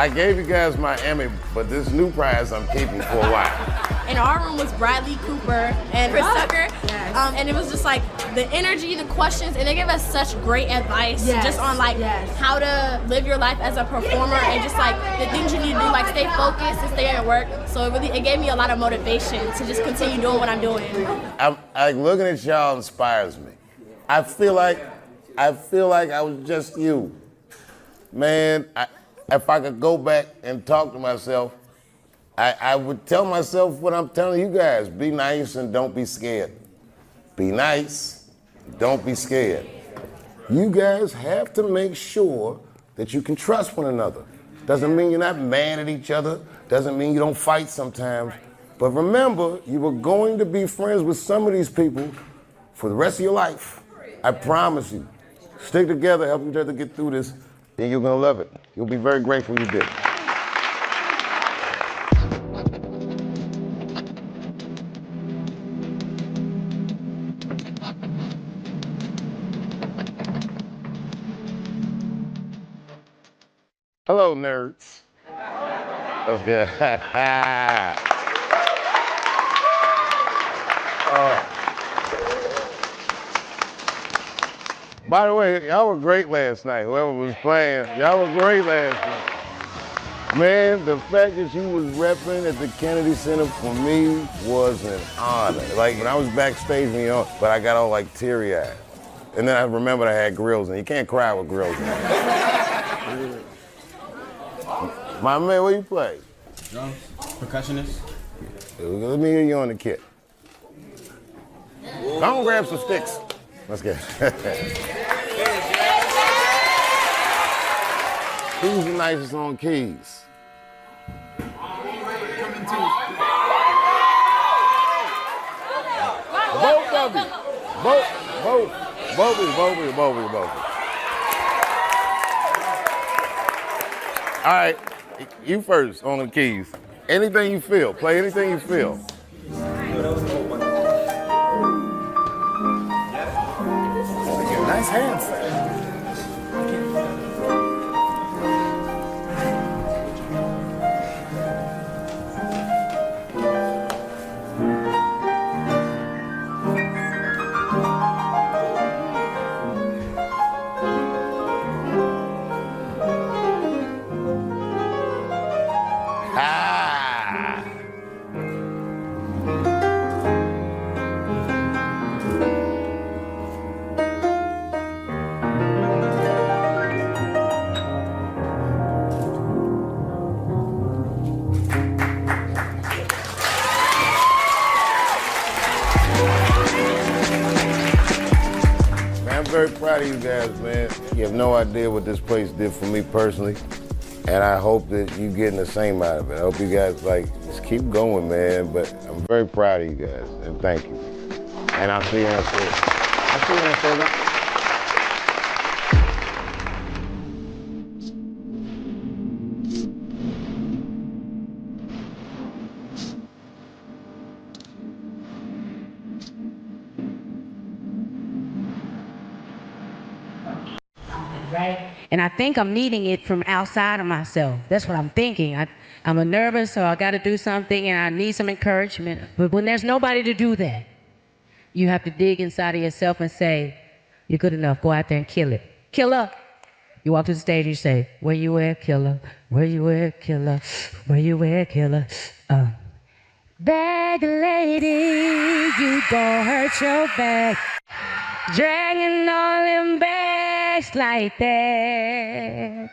I gave you guys my Emmy, but this new prize I'm keeping for a while. In our room was Bradley Cooper and Chris Tucker. Yes. And it was just like the energy, the questions, and they gave us such great advice just on like how to live your life as a performer and just like the things you need to do, like stay focused and stay at work. So it gave me a lot of motivation to just continue doing what I'm doing. I looking at y'all inspires me. I feel like I was just you. Man, if I could go back and talk to myself, I would tell myself what I'm telling you guys. Be nice and don't be scared. Be nice, don't be scared. You guys have to make sure that you can trust one another. Doesn't mean you're not mad at each other. Doesn't mean you don't fight sometimes. But remember, you are going to be friends with some of these people for the rest of your life. I promise you. Stick together, help each other get through this, and you're gonna love it. You'll be very grateful you did. Hello, nerds. Okay. By the way, y'all were great last night. Whoever was playing, y'all were great last night. Man, the fact that you was repping at the Kennedy Center for me was an honor. Like when I was backstage, but I got all like teary-eyed. And then I remembered I had grills, and you can't cry with grills. My man, what you play? Drums, percussionist. Let me hear you on the kit. Come on, grab some sticks. Let's get Who's the nicest on keys? Both of you. Both of you. All right, you first on the keys. Anything you feel, play anything you feel. Nice hands. I'm very proud of you guys, man. You have no idea what this place did for me personally, and I hope that you're getting the same out of it. I hope you guys, just keep going, man, but I'm very proud of you guys, and thank you. And I'll see you in a second. I'll see you in a second. Right? And I think I'm needing it from outside of myself. That's what I'm thinking. I'm a nervous, so I got to do something, and I need some encouragement. But when there's nobody to do that, you have to dig inside of yourself and say, you're good enough. Go out there and kill it. Killer. You walk to the stage, you say, where you at, killer? Where you at, killer? Where you at, killer? Bag lady, you gon' hurt your back. Dragging all them bags like that.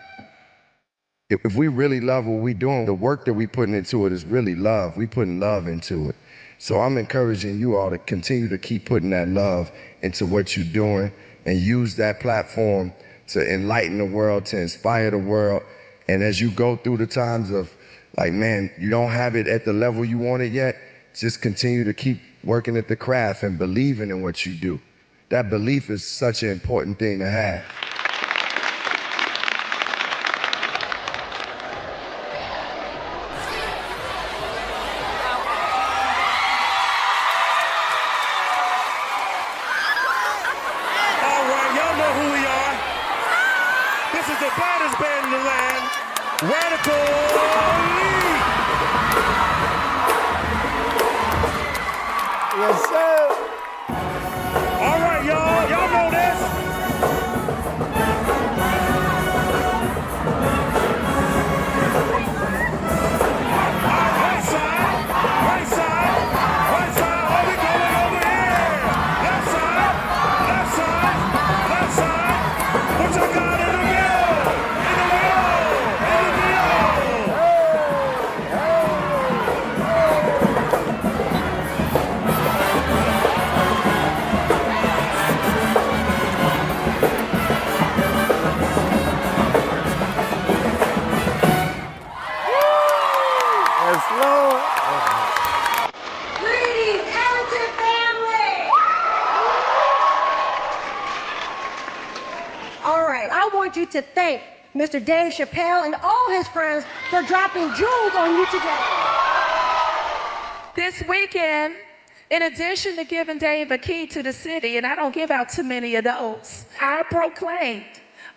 If we really love what we're doing, the work that we're putting into it is really love. We putting love into it. So I'm encouraging you all to continue to keep putting that love into what you're doing and use that platform to enlighten the world, to inspire the world. And as you go through the times of, you don't have it at the level you want it yet, just continue to keep working at the craft and believing in what you do. That belief is such an important thing to have. All right, y'all know who we are. This is the baddest band in the land, Radical Lord. Greetings, Ellington family! All right, I want you to thank Mr. Dave Chappelle and all his friends for dropping jewels on you today. This weekend, in addition to giving Dave a key to the city, and I don't give out too many of those, I proclaimed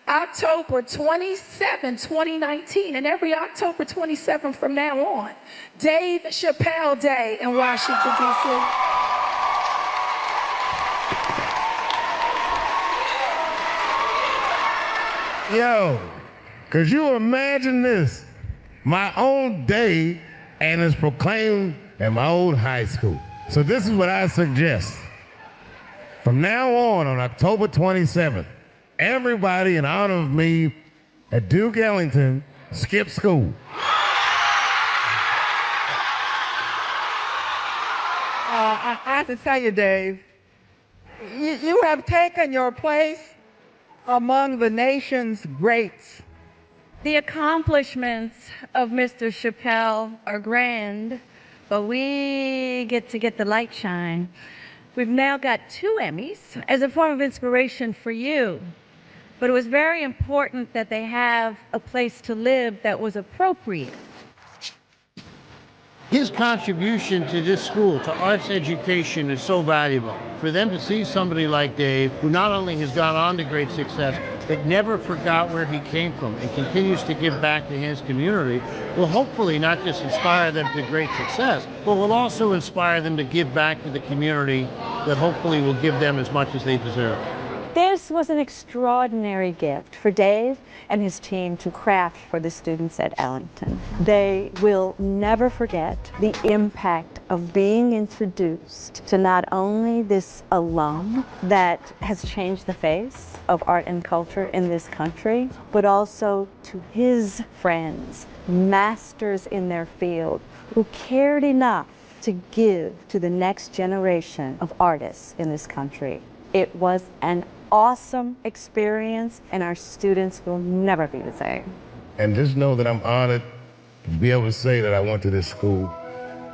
October 27, 2019, and every October 27 from now on, Dave Chappelle Day in Washington, D.C. Yo, could you imagine this? My own day, and it's proclaimed at my old high school. So this is what I suggest. From now on October 27th, everybody in honor of me at Duke Ellington skip school. I have to tell you, Dave, you have taken your place among the nation's greats. The accomplishments of Mr. Chappelle are grand, but we get to get the light shine. We've now got 2 Emmys as a form of inspiration for you. But it was very important that they have a place to live that was appropriate. His contribution to this school, to arts education, is so valuable. For them to see somebody like Dave, who not only has gone on to great success, but never forgot where he came from and continues to give back to his community, will hopefully not just inspire them to great success, but will also inspire them to give back to the community that hopefully will give them as much as they deserve. This was an extraordinary gift for Dave and his team to craft for the students at Ellington. They will never forget the impact of being introduced to not only this alum that has changed the face of art and culture in this country, but also to his friends, masters in their field, who cared enough to give to the next generation of artists in this country. It was an awesome experience, and our students will never be the same. And just know that I'm honored to be able to say that I went to this school.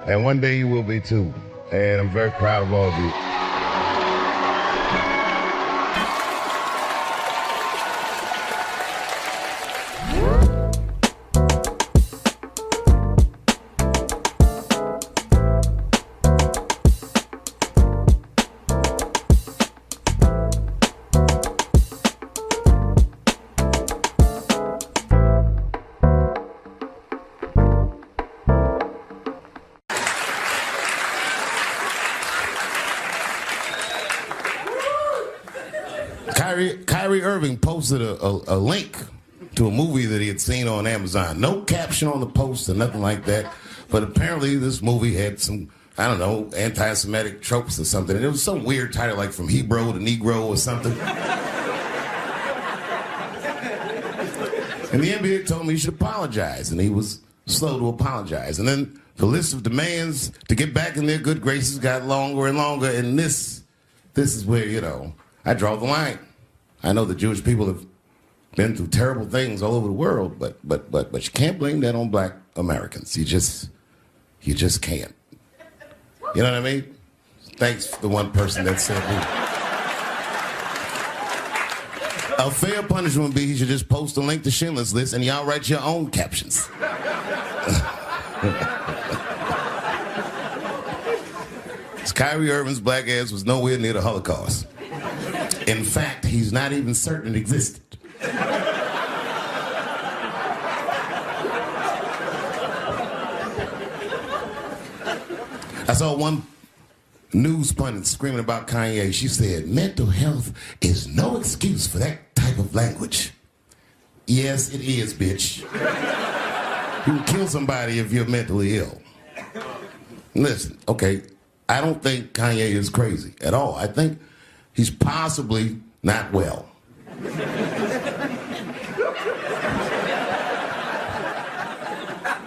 And one day you will be too. And I'm very proud of all of you. Kyrie Irving posted a link to a movie that he had seen on Amazon. No caption on the post or nothing like that. But apparently this movie had some, I don't know, anti-Semitic tropes or something. And it was some weird title like From Hebrew to Negro or something. And the NBA told me he should apologize. And he was slow to apologize. And then the list of demands to get back in their good graces got longer and longer. And this is where, you know, I draw the line. I know the Jewish people have been through terrible things all over the world, but you can't blame that on black Americans. You just can't. You know what I mean? Thanks for the one person that said that. A fair punishment would be he should just post a link to Schindler's List and y'all write your own captions. Kyrie Irving's black ass was nowhere near the Holocaust. In fact, he's not even certain it existed. I saw one news pundit screaming about Kanye. She said, mental health is no excuse for that type of language. Yes, it is, bitch. You can kill somebody if you're mentally ill. Listen, okay, I don't think Kanye is crazy at all. I think he's possibly not well.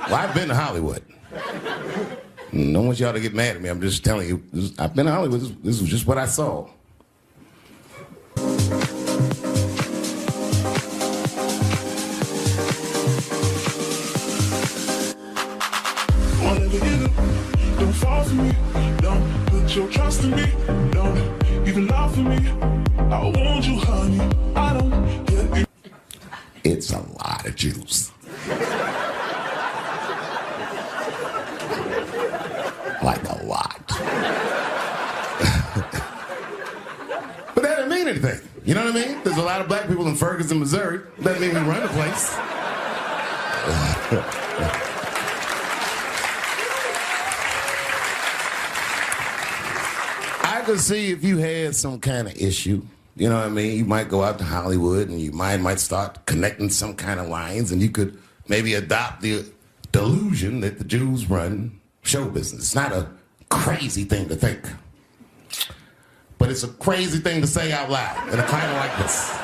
Well, I've been to Hollywood. I don't want y'all to get mad at me. I'm just telling you. I've been to Hollywood. This was just what I saw. One Don't fall for me, don't put your trust in me, don't even lie for me. I want you, honey, I don't get it. It's a lot of juice. Like a lot. But that doesn't mean anything. You know what I mean? There's a lot of black people in Ferguson, Missouri. Doesn't mean we run the place. I could see if you had some kind of issue, you know what I mean? You might go out to Hollywood and you might start connecting some kind of lines, and you could maybe adopt the delusion that the Jews run show business. It's not a crazy thing to think, but it's a crazy thing to say out loud in a climate like this.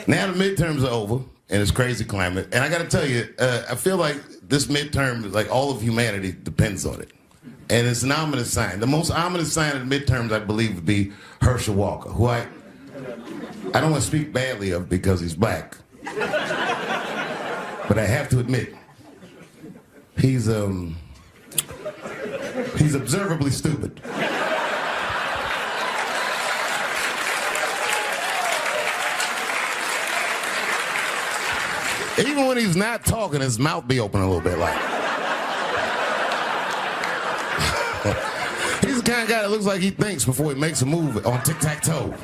Now the midterms are over in this crazy climate, and I got to tell you, I feel like this midterm, like all of humanity, depends on it. And it's an ominous sign. The most ominous sign of the midterms, I believe, would be Herschel Walker, who I don't want to speak badly of because he's black, but I have to admit, he's observably stupid. Even when he's not talking, his mouth be open a little bit like. He's the kind of guy that looks like he thinks before he makes a move on tic-tac-toe.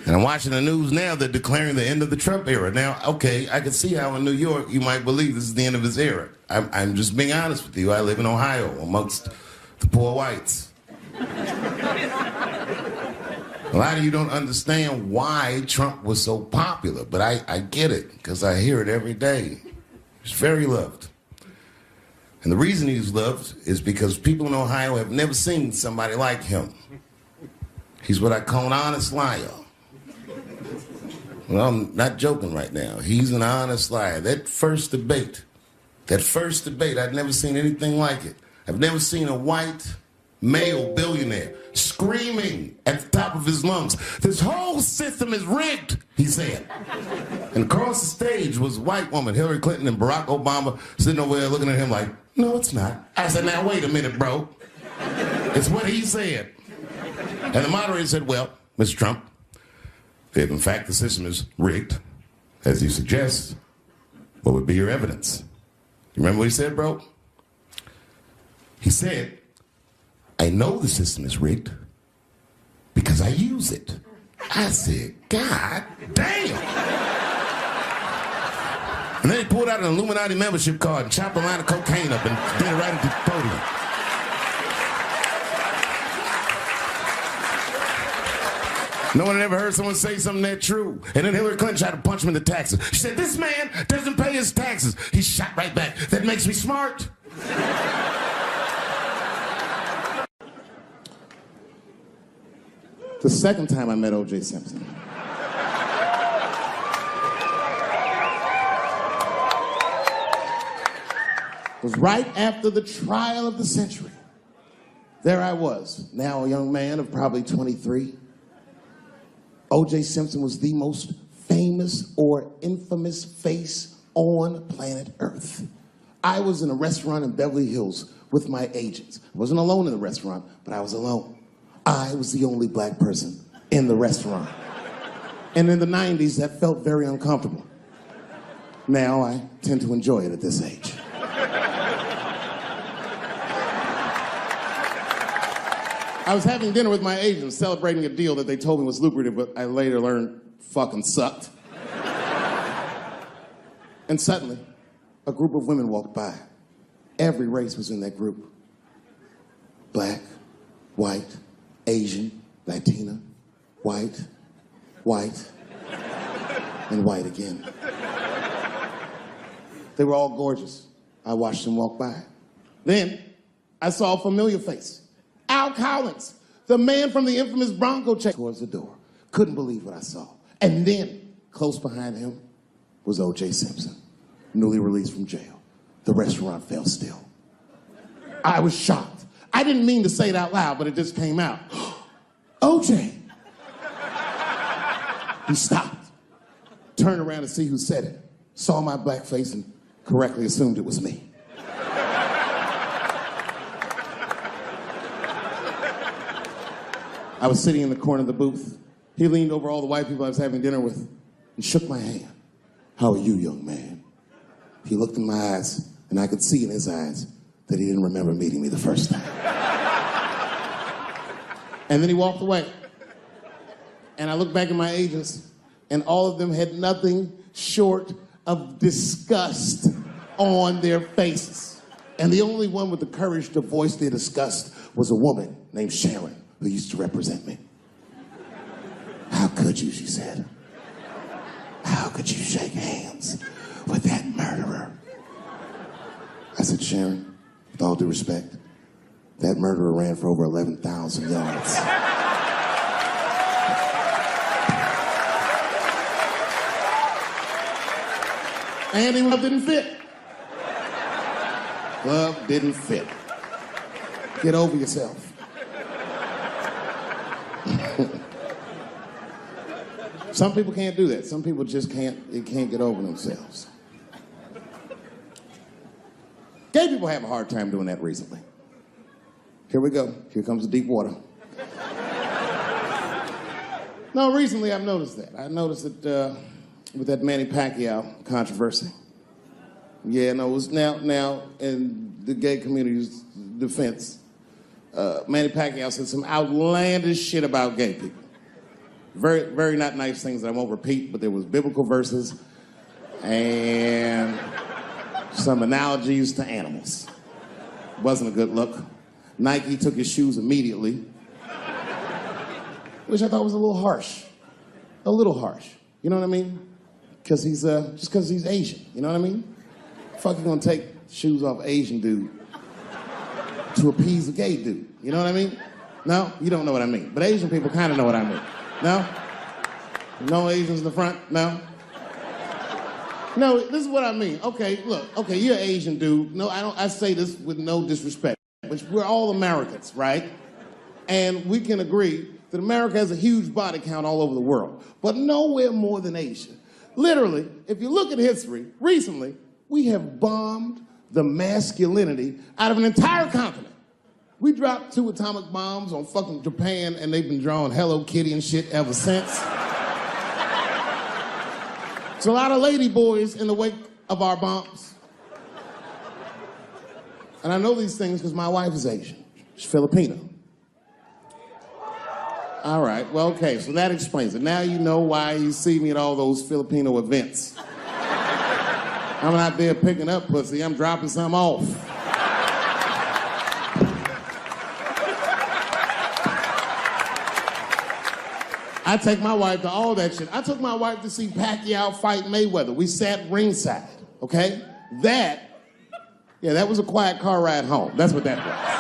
And I'm watching the news now, they're declaring the end of the Trump era. Now, okay, I can see how in New York you might believe this is the end of his era. I'm just being honest with you. I live in Ohio amongst the poor whites. A lot of you don't understand why Trump was so popular, but I get it, because I hear it every day. He's very loved. And the reason he's loved is because people in Ohio have never seen somebody like him. He's what I call an honest liar. Well, I'm not joking right now. He's an honest liar. That first debate, I'd never seen anything like it. I've never seen a white male billionaire screaming at the top of his lungs, "This whole system is rigged," he said. And across the stage was a white woman, Hillary Clinton and Barack Obama, sitting over there looking at him like, "No, it's not." I said, "Now, wait a minute, bro. It's what he said." And the moderator said, "Well, Mr. Trump, if in fact the system is rigged, as you suggest, what would be your evidence?" You remember what he said, bro? He said, "I know the system is rigged because I use it." I said, "God damn." And then he pulled out an Illuminati membership card and chopped a line of cocaine up and did it right into the podium. No one had ever heard someone say something that true. And then Hillary Clinton tried to punch him in the taxes. She said, "This man doesn't pay his taxes." He shot right back. "That makes me smart." The second time I met O.J. Simpson, was right after the trial of the century. There I was, now a young man of probably 23. O.J. Simpson was the most famous or infamous face on planet Earth. I was in a restaurant in Beverly Hills with my agents. I wasn't alone in the restaurant, but I was alone. I was the only black person in the restaurant. And in the 90s, that felt very uncomfortable. Now I tend to enjoy it at this age. I was having dinner with my agents, celebrating a deal that they told me was lucrative, but I later learned fucking sucked. And suddenly, a group of women walked by. Every race was in that group. Black, white, Asian, Latina, white, and white again. They were all gorgeous. I watched them walk by. Then, I saw a familiar face. Al Collins, the man from the infamous Bronco check, towards the door. Couldn't believe what I saw. And then, close behind him, was O.J. Simpson. newly released from jail. The restaurant fell still. I was shocked. I didn't mean to say it out loud, but it just came out. OJ. He stopped, turned around to see who said it, saw my black face and correctly assumed it was me. I was sitting in the corner of the booth. He leaned over all the white people I was having dinner with and shook my hand. How are you, young man? He looked in my eyes, and I could see in his eyes that he didn't remember meeting me the first time. And then he walked away. And I looked back at my agents, and all of them had nothing short of disgust on their faces. And the only one with the courage to voice their disgust was a woman named Sharon, who used to represent me. How could you, she said. How could you shake hands with that murderer? I said, Sharon, with all due respect, that murderer ran for over 11,000 yards. And the glove didn't fit. Glove didn't fit. Get over yourself. Some people can't do that. Some people just can't get over themselves. Gay people have a hard time doing that recently. Here we go. Here comes the deep water. No, recently I've noticed that. I noticed that with that Manny Pacquiao controversy. Yeah, no, it was now in the gay community's defense, Manny Pacquiao said some outlandish shit about gay people. Very, very not nice things that I won't repeat, but there was biblical verses and some analogies to animals. Wasn't a good look. Nike took his shoes immediately, which I thought was a little harsh. A little harsh. You know what I mean? Because he's, just because he's Asian. You know what I mean? Fuck, you gonna take shoes off Asian dude to appease a gay dude. You know what I mean? No? You don't know what I mean. But Asian people kind of know what I mean. No? No Asians in the front? No? No, this is what I mean. Okay, look. Okay, you're an Asian dude. No, I say this with no disrespect. But we're all Americans, right? And we can agree that America has a huge body count all over the world, but nowhere more than Asia. Literally, if you look at history, recently, we have bombed the masculinity out of an entire continent. We dropped 2 atomic bombs on fucking Japan, and they've been drawing Hello Kitty and shit ever since. There's a lot of lady boys in the wake of our bombs. And I know these things because my wife is Asian. She's Filipino. All right, well, okay, so that explains it. Now you know why you see me at all those Filipino events. I'm not there picking up pussy, I'm dropping some off. I take my wife to all that shit. I took my wife to see Pacquiao fight Mayweather. We sat ringside, okay? That was a quiet car ride home. That's what that was.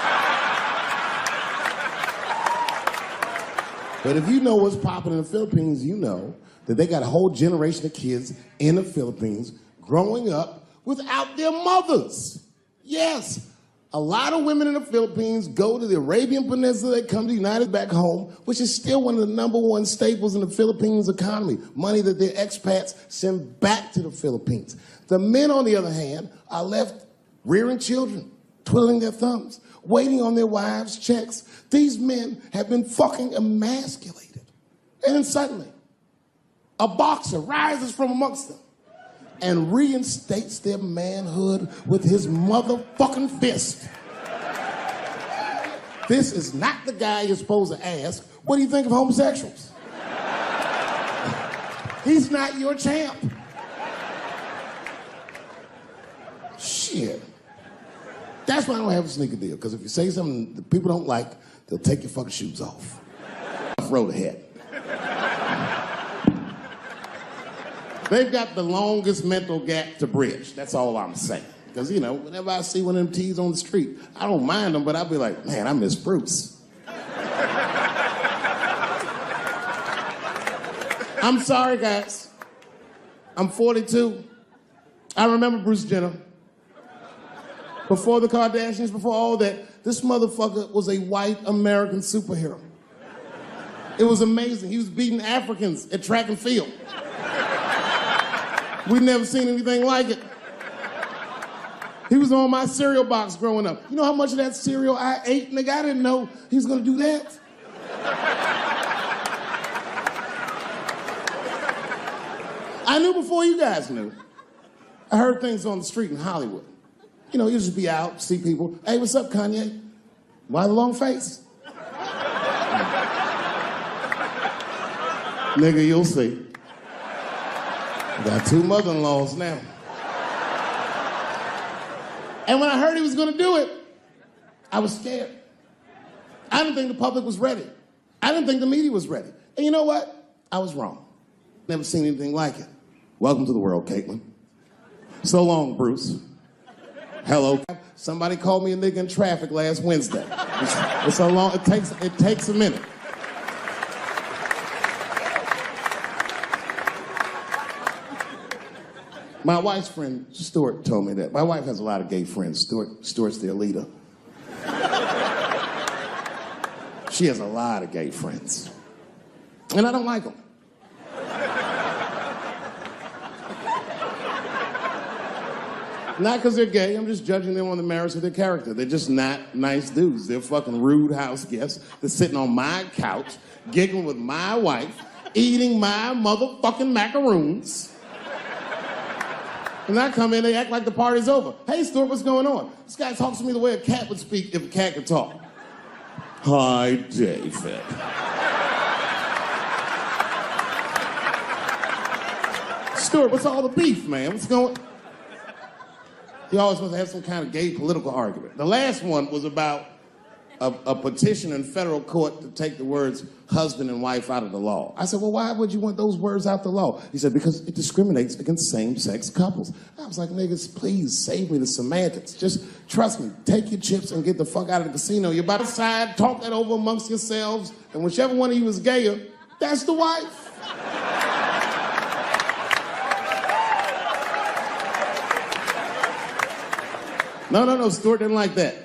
But if you know what's popping in the Philippines, you know that they got a whole generation of kids in the Philippines growing up without their mothers. Yes, a lot of women in the Philippines go to the Arabian Peninsula, they come to the United back home, which is still one of the #1 staples in the Philippines economy, money that their expats send back to the Philippines. The men, on the other hand, are left rearing children, twiddling their thumbs, waiting on their wives' checks. These men have been fucking emasculated. And then suddenly, a boxer rises from amongst them and reinstates their manhood with his motherfucking fist. This is not the guy you're supposed to ask, what do you think of homosexuals? He's not your champ. Shit. That's why I don't have a sneaker deal, because if you say something that people don't like, they'll take your fucking shoes off. Road ahead. They've got the longest mental gap to bridge. That's all I'm saying. Because, you know, whenever I see one of them T's on the street, I don't mind them, but I'll be like, man, I miss Bruce. I'm sorry, guys. I'm 42. I remember Bruce Jenner. Before the Kardashians, before all that, this motherfucker was a white American superhero. It was amazing. He was beating Africans at track and field. We'd never seen anything like it. He was on my cereal box growing up. You know how much of that cereal I ate? Nigga, I didn't know he was gonna do that. I knew before you guys knew. I heard things on the street in Hollywood. You know, you just be out, see people. Hey, what's up, Kanye? Why the long face? Nigga, you'll see. Got 2 mother-in-laws now. And when I heard he was gonna do it, I was scared. I didn't think the public was ready. I didn't think the media was ready. And you know what? I was wrong. Never seen anything like it. Welcome to the world, Caitlin. So long, Bruce. Hello. Somebody called me a nigga in traffic last Wednesday. It's so long, it takes a minute. My wife's friend, Stuart, told me that. My wife has a lot of gay friends. Stuart's their leader. She has a lot of gay friends. And I don't like them. Not because they're gay, I'm just judging them on the merits of their character. They're just not nice dudes. They're fucking rude house guests. They're sitting on my couch, giggling with my wife, eating my motherfucking macaroons. And I come in, they act like the party's over. Hey, Stuart, what's going on? This guy talks to me the way a cat would speak if a cat could talk. Hi, David. Stuart, what's all the beef, man? What's going on? He always wants to have some kind of gay political argument. The last one was about a petition in federal court to take the words husband and wife out of the law. I said, well, why would you want those words out the law? He said, because it discriminates against same-sex couples. I was like, niggas, please save me the semantics. Just trust me, take your chips and get the fuck out of the casino. You're by the side, talk that over amongst yourselves, and whichever one of you is gayer, that's the wife. No, Stuart didn't like that.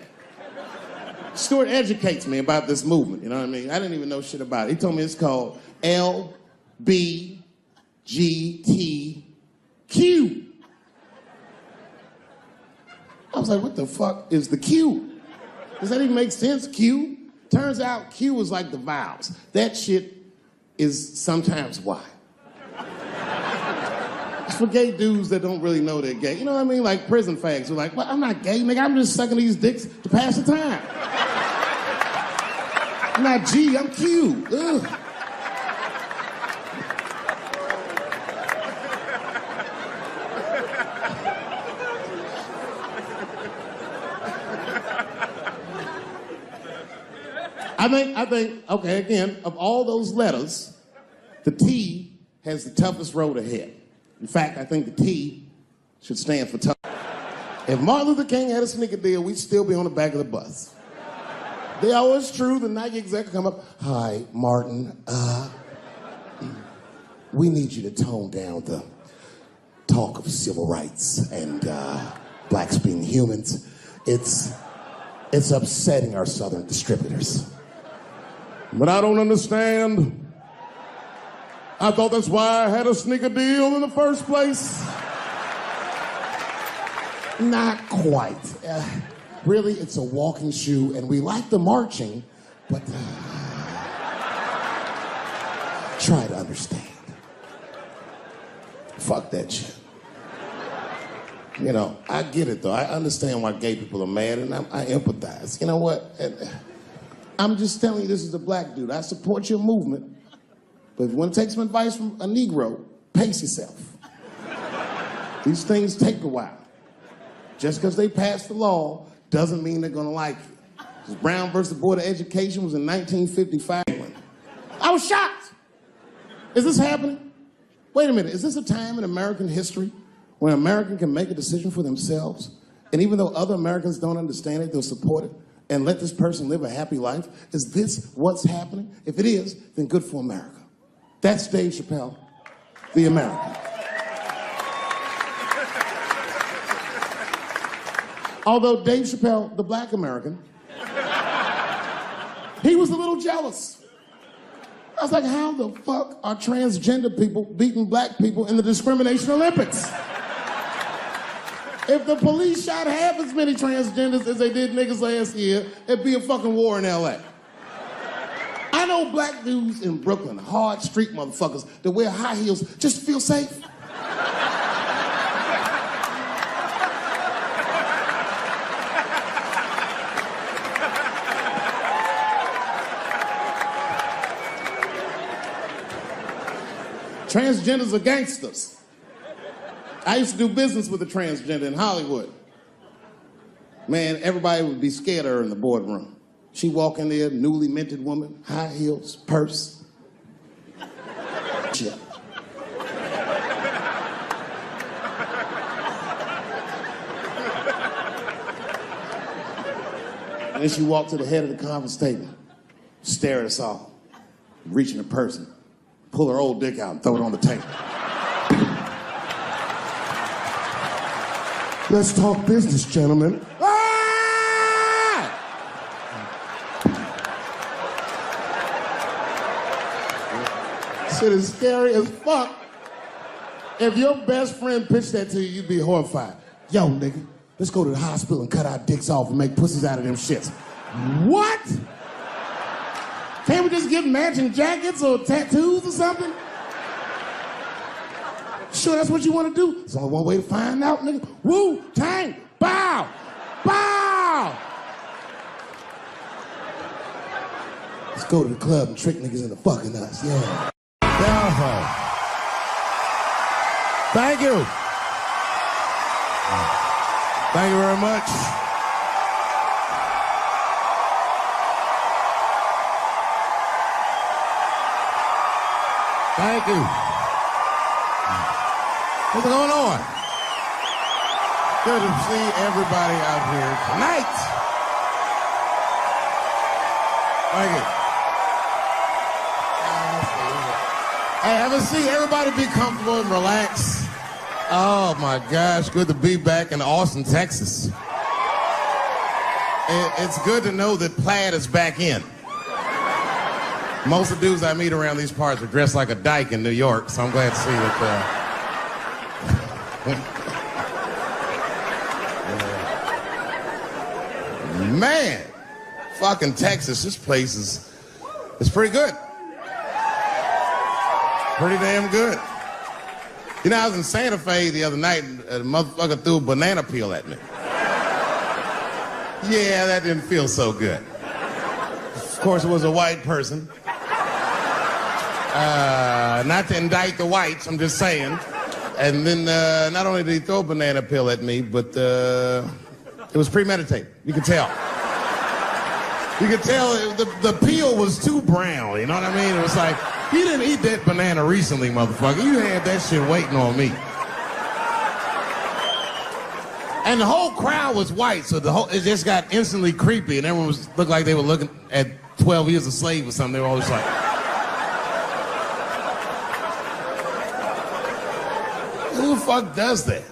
Stuart educates me about this movement, you know what I mean? I didn't even know shit about it. He told me it's called LBGTQ. I was like, what the fuck is the Q? Does that even make sense, Q? Turns out Q is like the vowels. That shit is sometimes Y. It's for gay dudes that don't really know they're gay. You know what I mean? Like prison fags who are like, well, I'm not gay, nigga. I'm just sucking these dicks to pass the time. I'm not G, I'm Q. Ugh. I think, okay, again, of all those letters, the T has the toughest road ahead. In fact, I think the T should stand for tough. If Martin Luther King had a sneaker deal, we'd still be on the back of the bus. They always true, the Nike exec come up, hi, Martin, we need you to tone down the talk of civil rights and blacks being humans. It's upsetting our southern distributors. But I don't understand. I thought that's why I had a sneaker deal in the first place. Not quite. Really, it's a walking shoe, and we like the marching, but try to understand. Fuck that shit. You know, I get it, though. I understand why gay people are mad, and I empathize. You know what? I'm just telling you this is a black dude. I support your movement, but if you want to take some advice from a Negro, pace yourself. These things take a while. Just because they passed the law doesn't mean they're going to like you. Because Brown versus the Board of Education was in 1955. I was shocked. Is this happening? Wait a minute. Is this a time in American history when an American can make a decision for themselves, and even though other Americans don't understand it, they'll support it and let this person live a happy life? Is this what's happening? If it is, then good for America. That's Dave Chappelle, the American. Although Dave Chappelle, the black American, he was a little jealous. I was like, how the fuck are transgender people beating black people in the discrimination Olympics? If the police shot half as many transgenders as they did niggas last year, it'd be a fucking war in LA. I know black dudes in Brooklyn, hard street motherfuckers that wear high heels just to feel safe. Transgenders are gangsters. I used to do business with a transgender in Hollywood. Man, everybody would be scared of her in the boardroom. She walk in there, newly minted woman, high heels, purse. Shit. And then she walked to the head of the conference table, stare at us all, reach in her purse, and pull her old dick out and throw it on the table. Let's talk business, gentlemen. Ah! Shit is scary as fuck. If your best friend pitched that to you, you'd be horrified. Yo, nigga, let's go to the hospital and cut our dicks off and make pussies out of them shits. What? Can't we just get matching jackets or tattoos or something? Sure, that's what you want to do? There's only one way to find out, nigga. Wu-Tang, bow, bow. Let's go to the club and trick niggas into fucking us, yeah. Thank you. Thank you very much. Thank you. What's going on? Good to see everybody out here tonight. Thank you. Hey, have a seat. Everybody be comfortable and relax. Oh my gosh, good to be back in Austin, Texas. It's good to know that plaid is back in. Most of the dudes I meet around these parts are dressed like a dyke in New York, so I'm glad to see that. Man, fucking Texas, this place is pretty good. Pretty damn good. You know, I was in Santa Fe the other night and a motherfucker threw a banana peel at me. Yeah, that didn't feel so good. Of course, it was a white person. Not to indict the whites, I'm just saying. And then not only did he throw a banana peel at me, but it was premeditated. You could tell. You could tell the peel was too brown, you know what I mean? It was like, you didn't eat that banana recently, motherfucker. You had that shit waiting on me. And the whole crowd was white, so it just got instantly creepy, and everyone looked like they were looking at 12 Years a Slave or something. They were all just like... Who the fuck does that?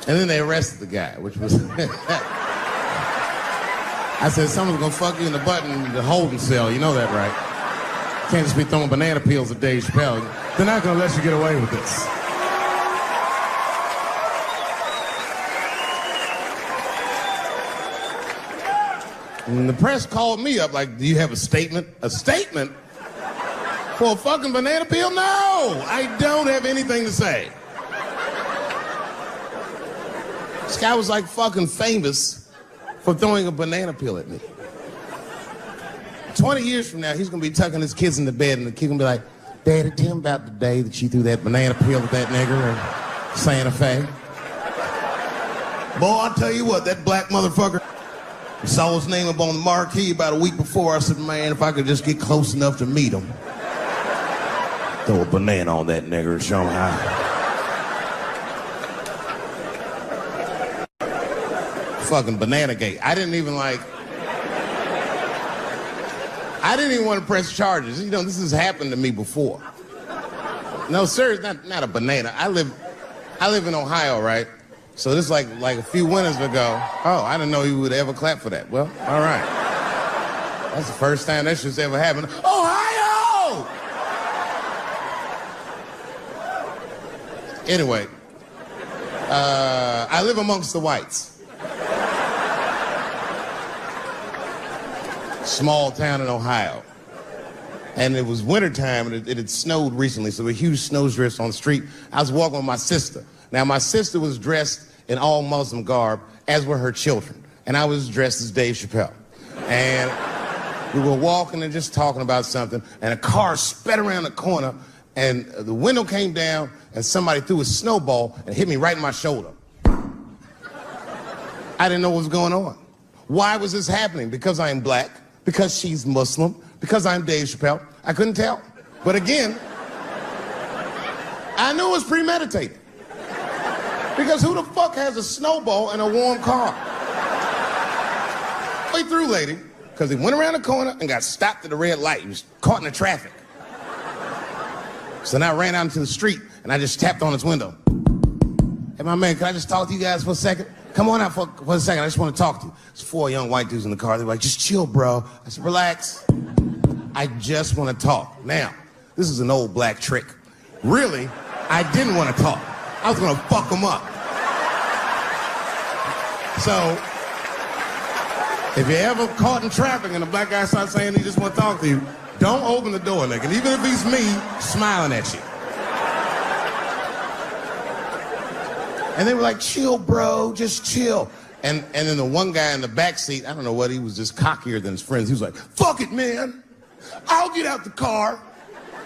And then they arrested the guy, which was... I said, someone's gonna fuck you in the butt in the holding cell. You know that, right? Can't just be throwing banana peels at Dave Chappelle. They're not gonna let you get away with this. And the press called me up like, do you have a statement? A statement? For a fucking banana peel? No! I don't have anything to say. This guy was like fucking famous for throwing a banana peel at me. 20 years from now, he's gonna be tucking his kids into bed and the kid gonna be like, Daddy, tell him about the day that you threw that banana peel at that nigger in Santa Fe. Boy, I'll tell you what, that black motherfucker saw his name up on the marquee about a week before. I said, man, if I could just get close enough to meet him, throw a banana on that nigger and show him how. Fucking banana gate. I didn't even want to press charges. You know, this has happened to me before. No, sir, it's not a banana. I live in Ohio, right? So this is like a few winters ago. Oh, I didn't know you would ever clap for that. Well, all right. That's the first time that shit's ever happened. Ohio! Anyway, I live amongst the whites. Small town in Ohio. And it was wintertime, and it had snowed recently, so there were huge snowdrifts on the street. I was walking with my sister. Now, my sister was dressed in all Muslim garb, as were her children. And I was dressed as Dave Chappelle. And we were walking and just talking about something, and a car sped around the corner, and the window came down, and somebody threw a snowball and hit me right in my shoulder. I didn't know what was going on. Why was this happening? Because I'm black, because she's Muslim, because I'm Dave Chappelle. I couldn't tell. But again, I knew it was premeditated. Because who the fuck has a snowball in a warm car? Way through, lady. Because he went around the corner and got stopped at the red light. He was caught in the traffic. So then I ran out into the street and I just tapped on his window. Hey, my man, can I just talk to you guys for a second? Come on out for a second. I just want to talk to you. There's 4 young white dudes in the car. They were like, just chill, bro. I said, relax. I just want to talk. Now, this is an old black trick. Really, I didn't want to talk. I was going to fuck them up. So, if you're ever caught in traffic and a black guy starts saying he just want to talk to you, don't open the door, nigga. Even if he's me, smiling at you. And they were like, chill, bro, just chill. And then the one guy in the back seat, I don't know what, he was just cockier than his friends. He was like, fuck it, man. I'll get out the car.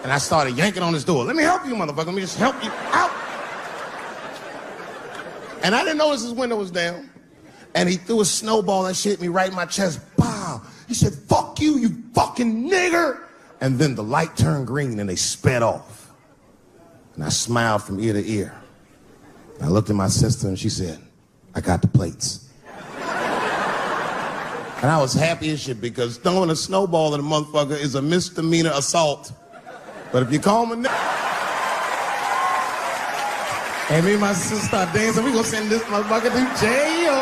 And I started yanking on his door. Let me help you, motherfucker. Let me just help you out. And I didn't notice his window was down. And he threw a snowball and shit me right in my chest. Pow. He said, fuck you, you fucking nigger. And then the light turned green and they sped off. And I smiled from ear to ear. And I looked at my sister and she said, I got the plates. And I was happy as shit because throwing a snowball at a motherfucker is a misdemeanor assault. But if you call him a nigger, and me and my sister start dancing, we gonna send this motherfucker to jail.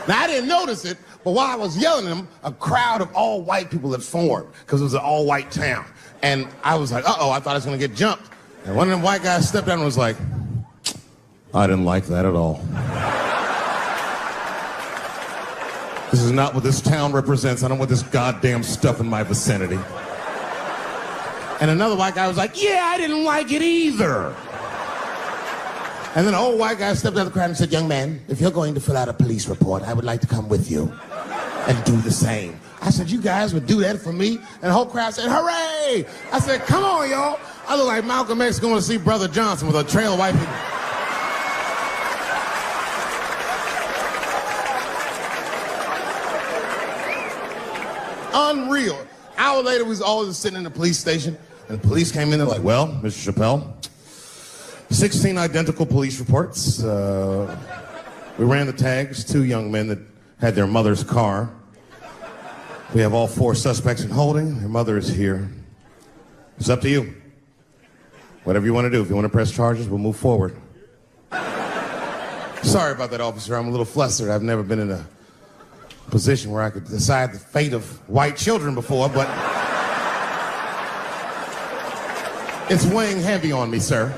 Now, I didn't notice it, but while I was yelling at him, a crowd of all white people had formed because it was an all white town. And I was like, uh-oh, I thought I was gonna get jumped. And one of them white guys stepped down and was like, I didn't like that at all. This is not what this town represents. I don't want this goddamn stuff in my vicinity. And another white guy was like, yeah, I didn't like it either. And then an old white guy stepped out of the crowd and said, young man, if you're going to fill out a police report, I would like to come with you and do the same. I said, you guys would do that for me? And the whole crowd said, hooray! I said, come on, y'all. I look like Malcolm X going to see Brother Johnson with a trail of white people. Unreal. An hour later, we was all just sitting in the police station, and the police came in. They're like, well, Mr. Chappelle, 16 identical police reports. We ran the tags, 2 young men that had their mother's car. We have all 4 suspects in holding. Their mother is here. It's up to you. Whatever you want to do. If you want to press charges, we'll move forward. Sorry about that, officer. I'm a little flustered. I've never been in a position where I could decide the fate of white children before, but it's weighing heavy on me, sir.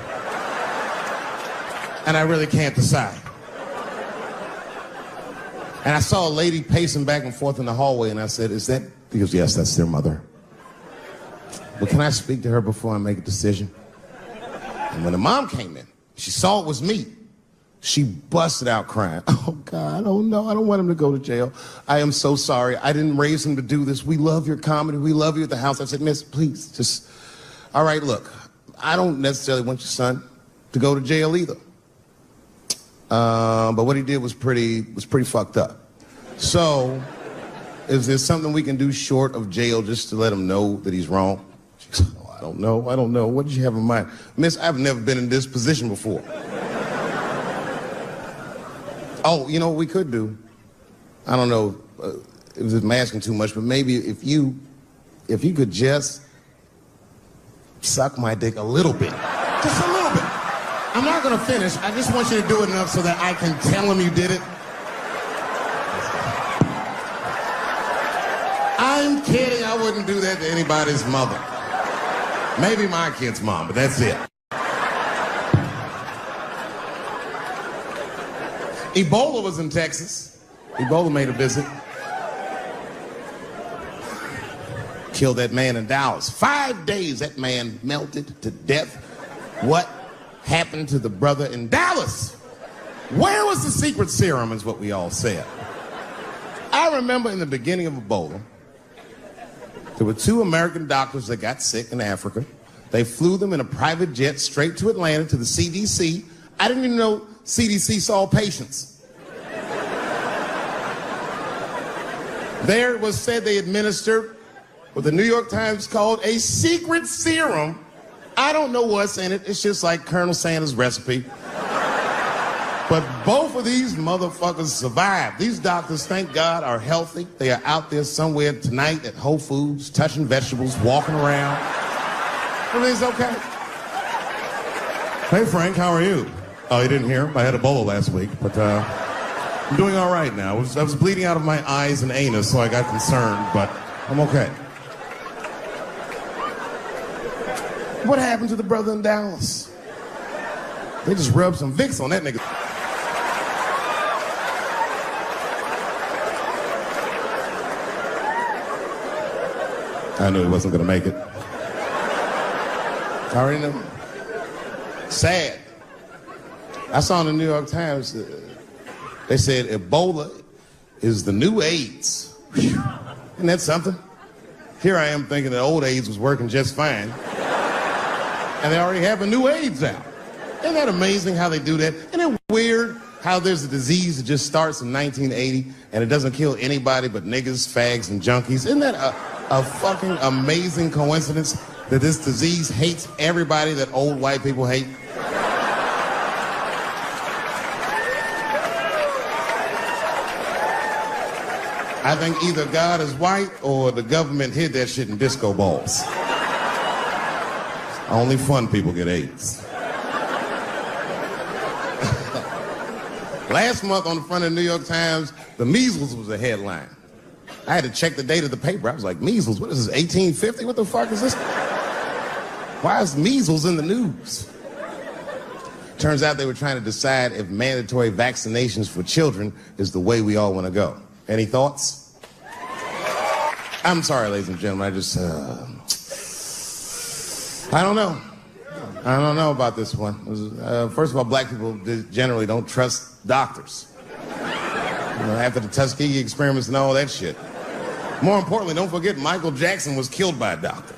And I really can't decide. And I saw a lady pacing back and forth in the hallway, and I said, is that? He goes, yes, that's their mother. But can I speak to her before I make a decision? And when the mom came in, she saw it was me. She busted out crying. Oh, God, oh, no, I don't want him to go to jail. I am so sorry. I didn't raise him to do this. We love your comedy. We love you at the house. I said, miss, please, just, all right, look, I don't necessarily want your son to go to jail either. But what he did was pretty fucked up. So, is there something we can do short of jail just to let him know that he's wrong? She said, oh, I don't know. What did you have in mind? Miss, I've never been in this position before. Oh, you know what we could do? I don't know if I'm asking too much, but maybe if you could just suck my dick a little bit. Just a little bit. I'm not gonna finish. I just want you to do it enough so that I can tell him you did it. I'm kidding. I wouldn't do that to anybody's mother. Maybe my kid's mom, but that's it. Ebola was in Texas. Ebola made a visit. Killed that man in Dallas. 5 days that man melted to death. What happened to the brother in Dallas? Where was the secret serum is what we all said. I remember in the beginning of Ebola, there were 2 American doctors that got sick in Africa. They flew them in a private jet straight to Atlanta to the CDC. I didn't even know CDC saw patients. There it was said they administered what the New York Times called a secret serum. I don't know what's in it. It's just like Colonel Sanders' recipe. But both of these motherfuckers survived. These doctors, thank God, are healthy. They are out there somewhere tonight at Whole Foods, touching vegetables, walking around. Everything's okay. Hey, Frank, how are you? Oh, you didn't hear? I had Ebola last week, but I'm doing all right now. I was bleeding out of my eyes and anus, so I got concerned, but I'm okay. What happened to the brother in Dallas? They just rubbed some Vicks on that nigga. I knew he wasn't gonna make it. I already knew. Sad. I saw in the New York Times, they said Ebola is the new AIDS. Whew. Isn't that something? Here I am thinking that old AIDS was working just fine. And they already have a new AIDS out. Isn't that amazing how they do that? Isn't it weird how there's a disease that just starts in 1980 and it doesn't kill anybody but niggas, fags, and junkies? Isn't that a fucking amazing coincidence that this disease hates everybody that old white people hate? I think either God is white or the government hid that shit in disco balls. Only fun people get AIDS. Last month on the front of the New York Times, the measles was a headline. I had to check the date of the paper. I was like, measles, what is this, 1850? What the fuck is this? Why is measles in the news? Turns out they were trying to decide if mandatory vaccinations for children is the way we all want to go. Any thoughts? I'm sorry, ladies and gentlemen, I don't know. I don't know about this one. First of all, black people generally don't trust doctors. After the Tuskegee experiments and all that shit. More importantly, don't forget Michael Jackson was killed by a doctor.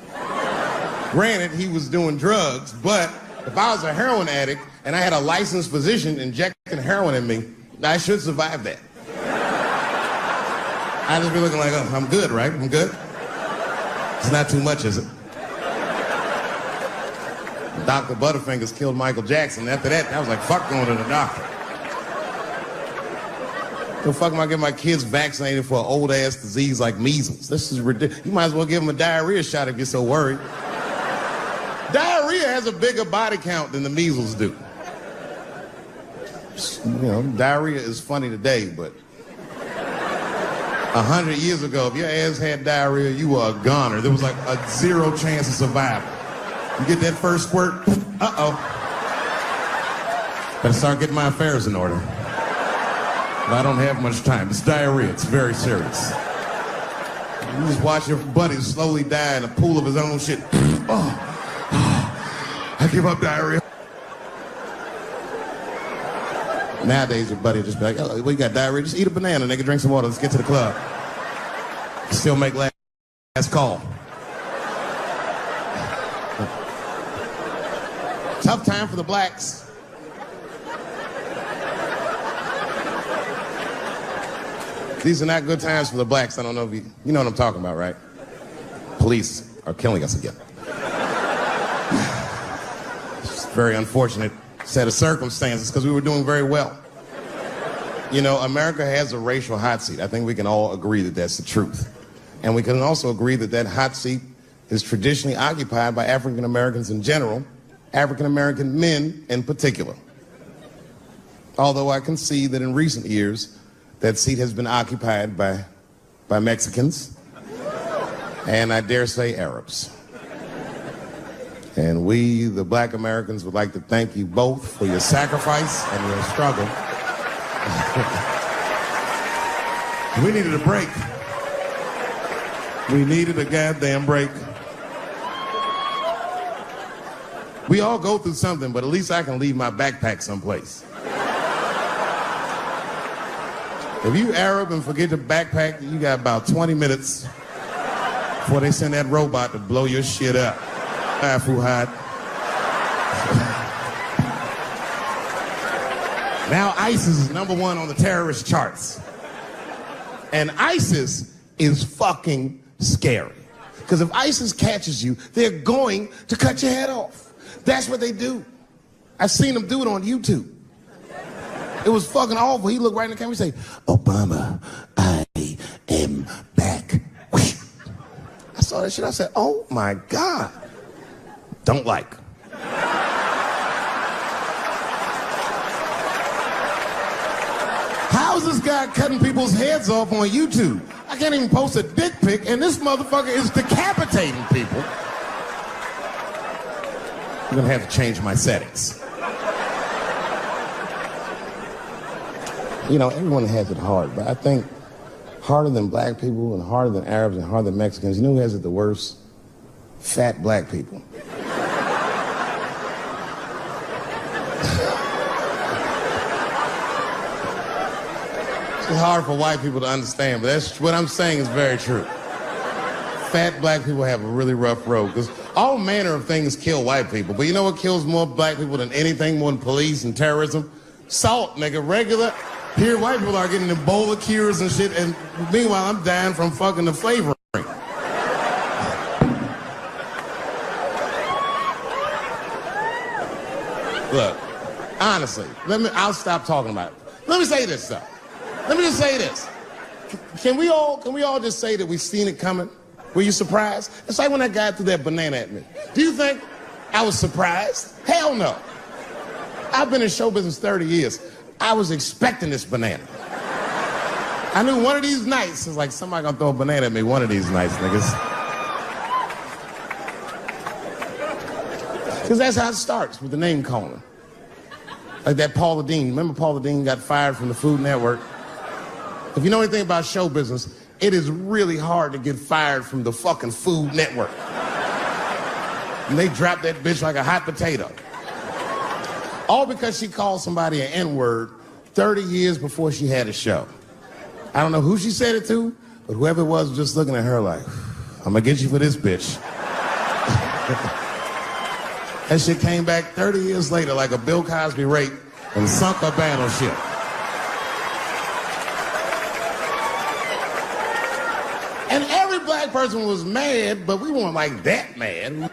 Granted, he was doing drugs, but if I was a heroin addict and I had a licensed physician injecting heroin in me, I should survive that. I'd just be looking like, oh, I'm good, right? I'm good? It's not too much, is it? Dr. Butterfingers killed Michael Jackson. After that, I was like, fuck going to the doctor. The fuck am I getting my kids vaccinated for an old-ass disease like measles? This is ridiculous. You might as well give them a diarrhea shot if you're so worried. Diarrhea has a bigger body count than the measles do. You know, diarrhea is funny today, but 100 years ago, if your ass had diarrhea, you were a goner. There was like a 0 chance of survival. You get that first squirt, uh-oh. Better start getting my affairs in order. But I don't have much time. It's diarrhea. It's very serious. You just watch your buddy slowly die in a pool of his own shit. Oh, I give up diarrhea. Nowadays, your buddy just be like, oh, well, you got diarrhea? Just eat a banana, nigga, drink some water, let's get to the club. Still make last call. Tough time for the blacks. These are not good times for the blacks. I don't know if you know what I'm talking about, right? Police are killing us again. It's a very unfortunate set of circumstances because we were doing very well. You know, America has a racial hot seat. I think we can all agree that that's the truth. And we can also agree that that hot seat is traditionally occupied by African Americans in general African American men in particular. Although I can see that in recent years, that seat has been occupied by Mexicans, and I dare say Arabs. And we, the black Americans, would like to thank you both for your sacrifice and your struggle. We needed a break. We needed a goddamn break. We all go through something, but at least I can leave my backpack someplace. If you Arab and forget your backpack, you got about 20 minutes before they send that robot to blow your shit up. Fuhad. Now ISIS is #1 on the terrorist charts. And ISIS is fucking scary. Because if ISIS catches you, they're going to cut your head off. That's what they do. I've seen them do it on YouTube. It was fucking awful. He looked right in the camera and say, "Obama, I am back." I saw that shit. I said, oh my God. Don't like. How is this guy cutting people's heads off on YouTube? I can't even post a dick pic, and this motherfucker is decapitating people. I'm gonna have to change my settings. You know, everyone has it hard, but I think harder than black people and harder than Arabs and harder than Mexicans, you know who has it the worst? Fat black people. It's hard for white people to understand, but that's what I'm saying is very true. Fat black people have a really rough road, because all manner of things kill white people, but you know what kills more black people than anything, more than police and terrorism? Salt, nigga, regular. Here, white people are getting Ebola cures and shit, and meanwhile, I'm dying from fucking the flavoring. Look, honestly, I'll stop talking about it. Let me say this, though. Let me just say this. Can we all just say that we've seen it coming? Were you surprised? It's like when that guy threw that banana at me. Do you think I was surprised? Hell no. I've been in show business 30 years. I was expecting this banana. I knew one of these nights, it's like somebody gonna throw a banana at me one of these nights, niggas. Because that's how it starts, with the name calling. Like that Paula Deen. Remember Paula Deen got fired from the Food Network? If you know anything about show business, it is really hard to get fired from the fucking Food Network. And they dropped that bitch like a hot potato. All because she called somebody an N-word 30 years before she had a show. I don't know who she said it to, but whoever it was just looking at her like, I'm gonna get you for this bitch. That shit came back 30 years later like a Bill Cosby rape and sunk her battleship. And every black person was mad, but we weren't like that mad.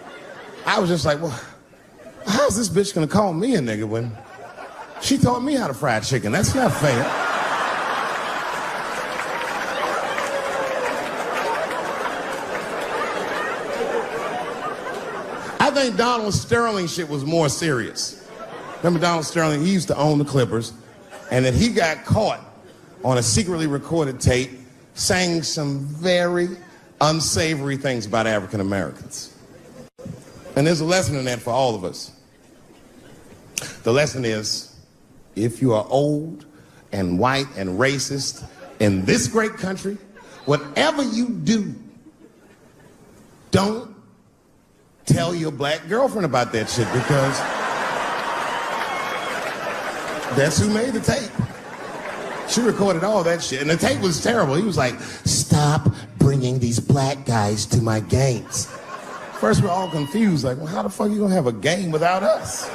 I was just like, well, how's this bitch gonna call me a nigga when she taught me how to fry chicken? That's not fair. I think Donald Sterling shit was more serious. Remember Donald Sterling? He used to own the Clippers, and that he got caught on a secretly recorded tape saying some very unsavory things about African Americans. And there's a lesson in that for all of us. The lesson is, if you are old and white and racist in this great country, whatever you do, don't tell your black girlfriend about that shit, because that's who made the tape. She recorded all that shit, and the tape was terrible. He was like, stop bringing these black guys to my games. First, we're all confused, like, well, how the fuck are you gonna have a game without us?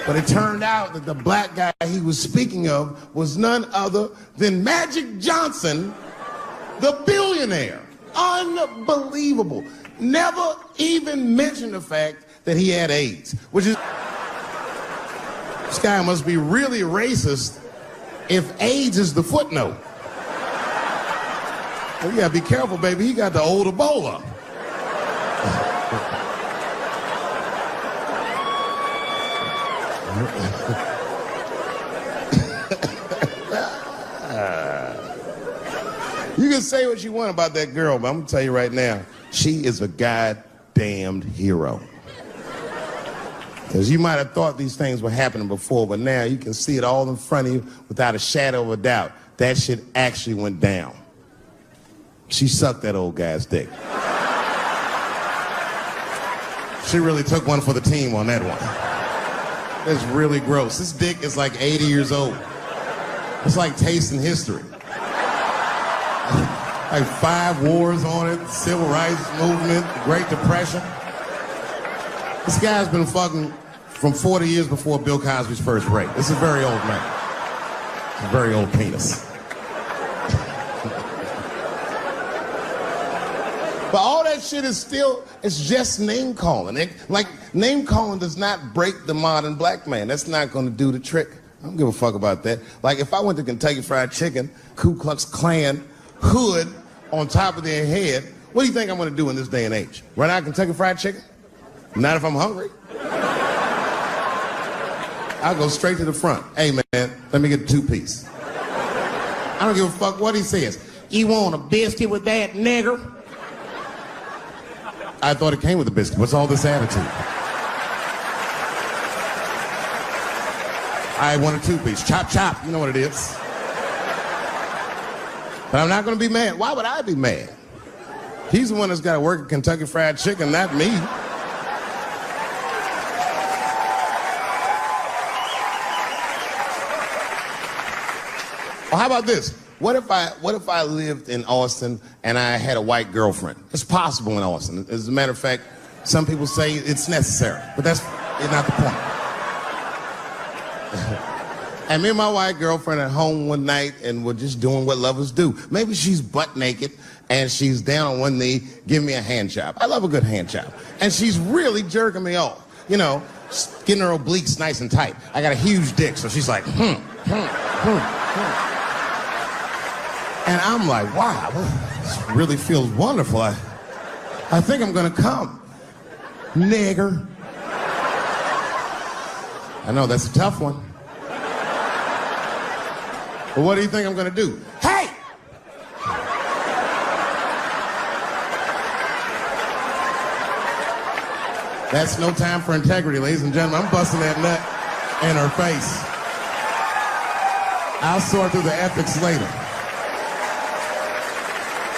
But it turned out that the black guy he was speaking of was none other than Magic Johnson, the billionaire. Unbelievable. Never even mentioned the fact that he had AIDS, which is... This guy must be really racist if AIDS is the footnote. Well, you gotta be careful, baby. He got the old Ebola. You can say what you want about that girl, but I'm gonna tell you right now, she is a goddamned hero. Because you might have thought these things were happening before, but now you can see it all in front of you without a shadow of a doubt. That shit actually went down. She sucked that old guy's dick. She really took one for the team on that one. That's really gross. This dick is like 80 years old. It's like tasting history. Like 5 wars on it, civil rights movement, Great Depression. This guy's been fucking from 40 years before Bill Cosby's first rape. This is a very old man. It's a very old penis. But all that shit is still, it's just name calling. Like, name calling does not break the modern black man. That's not gonna do the trick. I don't give a fuck about that. Like, if I went to Kentucky Fried Chicken, Ku Klux Klan, hood on top of their head, what do you think I'm gonna do in this day and age? Run out Kentucky Fried Chicken? Not if I'm hungry. I'll go straight to the front. Hey man, let me get a 2-piece. I don't give a fuck what he says. You want a biscuit with that, nigger? I thought it came with a biscuit. What's all this attitude? I want a 2-piece. Chop, chop. You know what it is. But I'm not going to be mad. Why would I be mad? He's the one that's got to work at Kentucky Fried Chicken, not me. Well, how about this? What if I lived in Austin and I had a white girlfriend? It's possible in Austin. As a matter of fact, some people say it's necessary, but that's not the point. And me and my white girlfriend at home one night and we're just doing what lovers do. Maybe she's butt naked and she's down on one knee giving me a hand job. I love a good hand job. And she's really jerking me off. You know, getting her obliques nice and tight. I got a huge dick, so she's like, And I'm like, wow, this really feels wonderful. I think I'm gonna come. Nigger. I know, that's a tough one. But what do you think I'm gonna do? Hey! That's no time for integrity, ladies and gentlemen. I'm busting that nut in her face. I'll sort through the ethics later.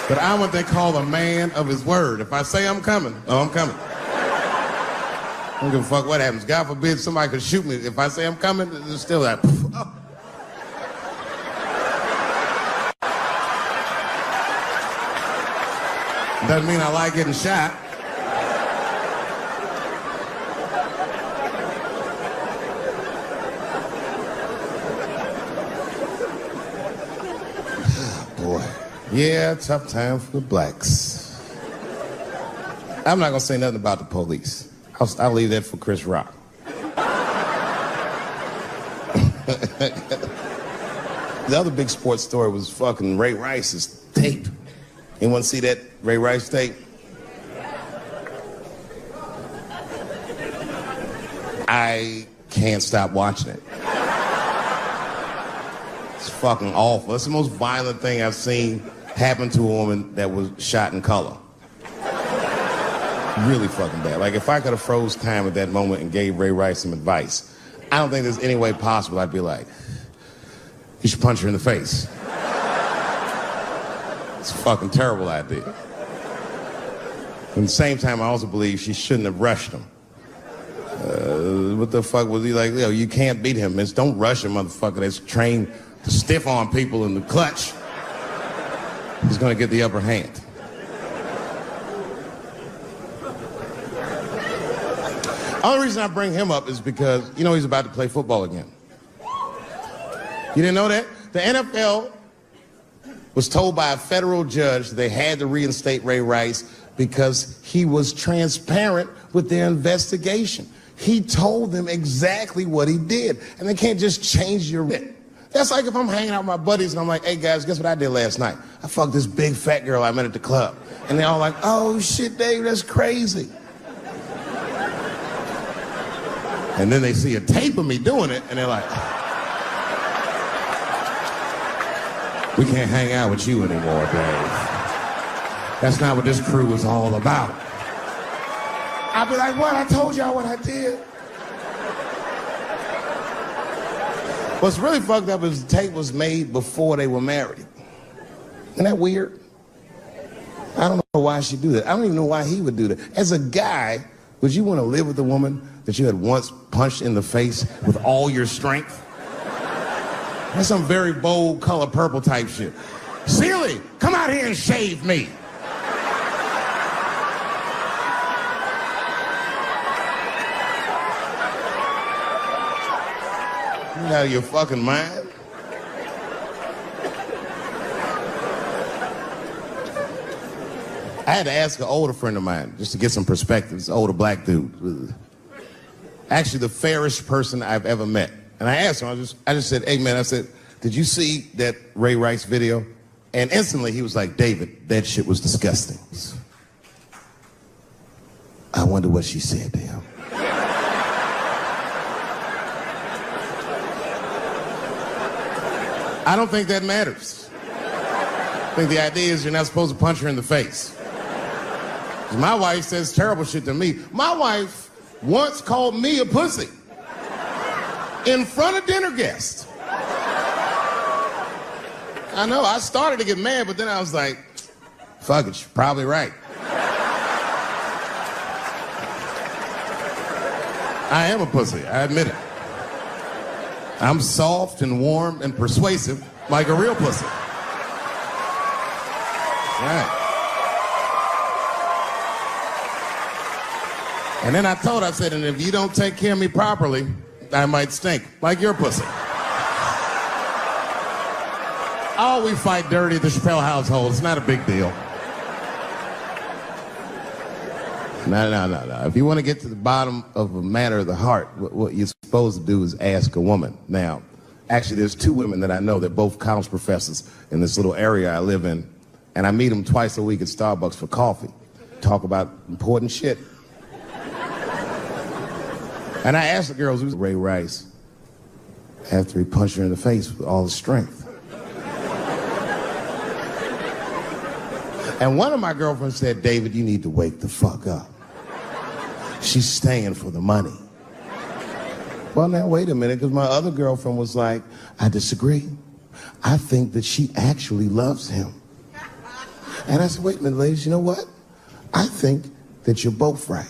But I'm what they call a man of his word. If I say I'm coming, oh, I'm coming. I don't give a fuck what happens. God forbid somebody could shoot me. If I say I'm coming, it's still that. Oh. Doesn't mean I like getting shot. Boy. Yeah, tough time for the blacks. I'm not gonna say nothing about the police. I'll leave that for Chris Rock. The other big sports story was fucking Ray Rice's tape. Anyone see that Ray Rice tape? I can't stop watching it. It's fucking awful. It's the most violent thing I've seen happen to a woman that was shot in color. Really fucking bad. Like, if I could have froze time at that moment and gave Ray Rice some advice, I don't think there's any way possible I'd be like, you should punch her in the face. It's a fucking terrible idea. At the same time, I also believe she shouldn't have rushed him. What the fuck was he like? Yo, you can't beat him. It's don't rush a motherfucker that's trained to stiff arm people in the clutch. He's gonna get the upper hand. The only reason I bring him up is because, you know, he's about to play football again. You didn't know that? The NFL was told by a federal judge they had to reinstate Ray Rice because he was transparent with their investigation. He told them exactly what he did, and they can't just change your bit. That's like if I'm hanging out with my buddies and I'm like, hey guys, guess what I did last night? I fucked this big fat girl I met at the club. And they're all like, oh shit, Dave, that's crazy. And then they see a tape of me doing it, and they're like, we can't hang out with you anymore, Dave. That's not what this crew is all about. I'd be like, what? I told y'all what I did. What's really fucked up is the tape was made before they were married. Isn't that weird? I don't know why she'd do that. I don't even know why he would do that. As a guy, would you want to live with a woman that you had once punched in the face with all your strength? That's some very bold color purple type shit. Sealy, come out here and shave me. You out of your fucking mind? I had to ask an older friend of mine just to get some perspective. This older black dude. Actually, the fairest person I've ever met. And I asked him, I just said, hey man, I said, did you see that Ray Rice video? And instantly he was like, David, that shit was disgusting. I wonder what she said to him. I don't think that matters. I think the idea is you're not supposed to punch her in the face. My wife says terrible shit to me. My wife once called me a pussy in front of dinner guests. I know, I started to get mad, but then I was like, fuck it, she's probably right. I am a pussy, I admit it. I'm soft and warm and persuasive like a real pussy. Right. And then I said, and if you don't take care of me properly, I might stink like your pussy. Oh, we fight dirty at the Chappelle household. It's not a big deal. No. If you want to get to the bottom of a matter of the heart, what you're supposed to do is ask a woman. Now, actually, there's two women that I know. They're both college professors in this little area I live in. And I meet them twice a week at Starbucks for coffee. Talk about important shit. And I asked the girls, who's Ray Rice? After he punched her in the face with all his strength. And one of my girlfriends said, David, you need to wake the fuck up. She's staying for the money. Well, now, wait a minute, because my other girlfriend was like, I disagree. I think that she actually loves him. And I said, wait a minute, ladies, you know what? I think that you're both right.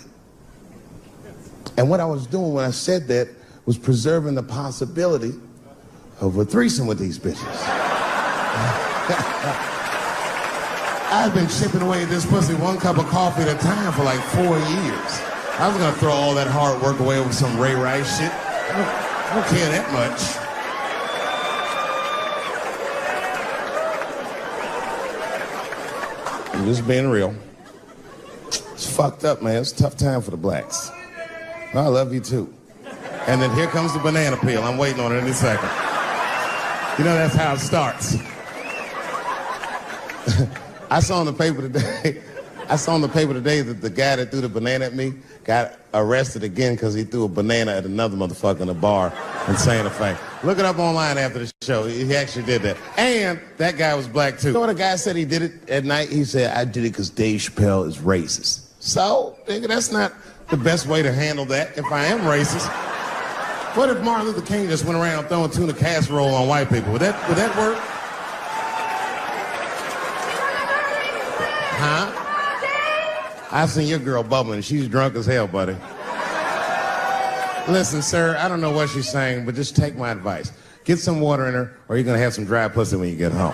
And what I was doing when I said that was preserving the possibility of a threesome with these bitches. I've been chipping away at this pussy one cup of coffee at a time for like 4 years. I was gonna throw all that hard work away with some Ray Rice shit. I don't care that much. I'm just being real. It's fucked up, man. It's a tough time for the blacks. I love you too. And then here comes the banana peel. I'm waiting on it any second. You know that's how it starts. I saw in the paper today that the guy that threw the banana at me got arrested again because he threw a banana at another motherfucker in a bar in Santa Fe. Look it up online after the show. He actually did that. And that guy was black too. You know what a guy said he did it at night? He said, I did it because Dave Chappelle is racist. So, nigga, that's not the best way to handle that if I am racist. What if Martin Luther King just went around throwing tuna casserole on white people? Would that work? Huh? I've seen your girl bubbling. She's drunk as hell, buddy. Listen, sir, I don't know what she's saying, but just take my advice. Get some water in her, or you're gonna have some dry pussy when you get home.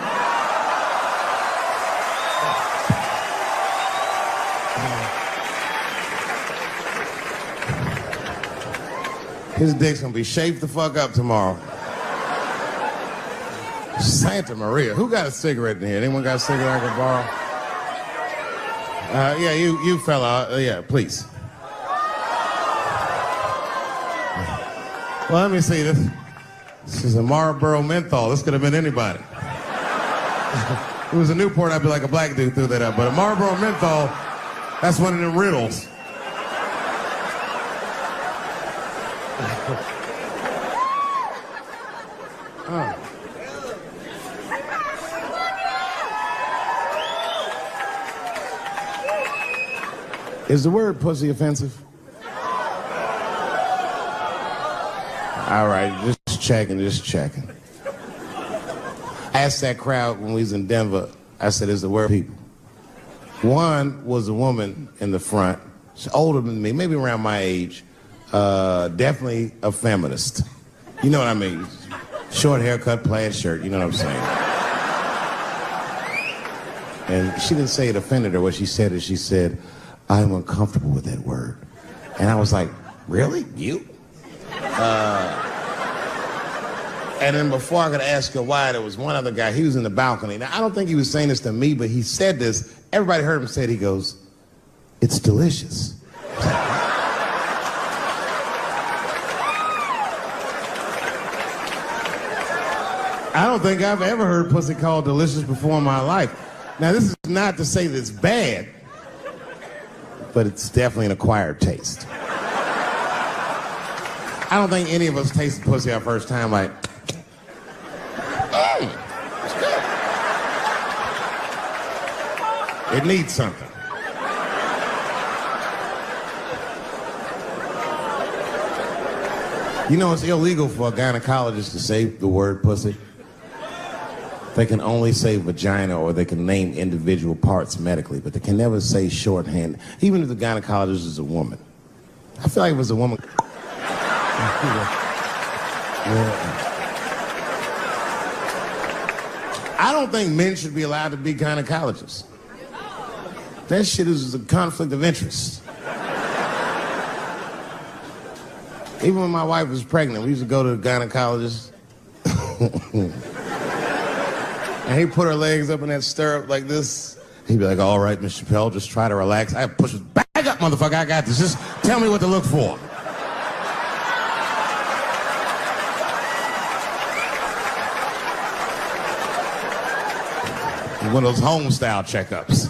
His dick's gonna be shaped the fuck up tomorrow. Santa Maria. Who got a cigarette in here? Anyone got a cigarette I can borrow? Yeah, you fella. Yeah, please. Well, let me see this. This is a Marlboro menthol. This could have been anybody. If it was a Newport, I'd be like a black dude threw that up. But a Marlboro menthol, that's one of them riddles. Is the word pussy offensive? All right, just checking. I asked that crowd when we was in Denver, I said, is the word people? One was a woman in the front. She's older than me, maybe around my age. Definitely a feminist. You know what I mean? Short haircut, plaid shirt, you know what I'm saying? And she didn't say it offended her. What she said is, she said, I'm uncomfortable with that word. And I was like, really? You? And then before I could ask her why, there was one other guy, he was in the balcony. Now, I don't think he was saying this to me, but he said this. Everybody heard him say it. He goes, it's delicious. I don't think I've ever heard pussy called delicious before in my life. Now, this is not to say that it's bad, but it's definitely an acquired taste. I don't think any of us tasted pussy our first time like, oh, it's good. It needs something. You know, it's illegal for a gynecologist to say the word pussy. They can only say vagina, or they can name individual parts medically, but they can never say shorthand, even if the gynecologist is a woman. I feel like if it was a woman... I don't think men should be allowed to be gynecologists. That shit is a conflict of interest. Even when my wife was pregnant, we used to go to the gynecologist. And he'd put her legs up in that stirrup like this. He'd be like, all right, Miss Chappelle, just try to relax. I push it back up, motherfucker, I got this. Just tell me what to look for. One of those home-style checkups.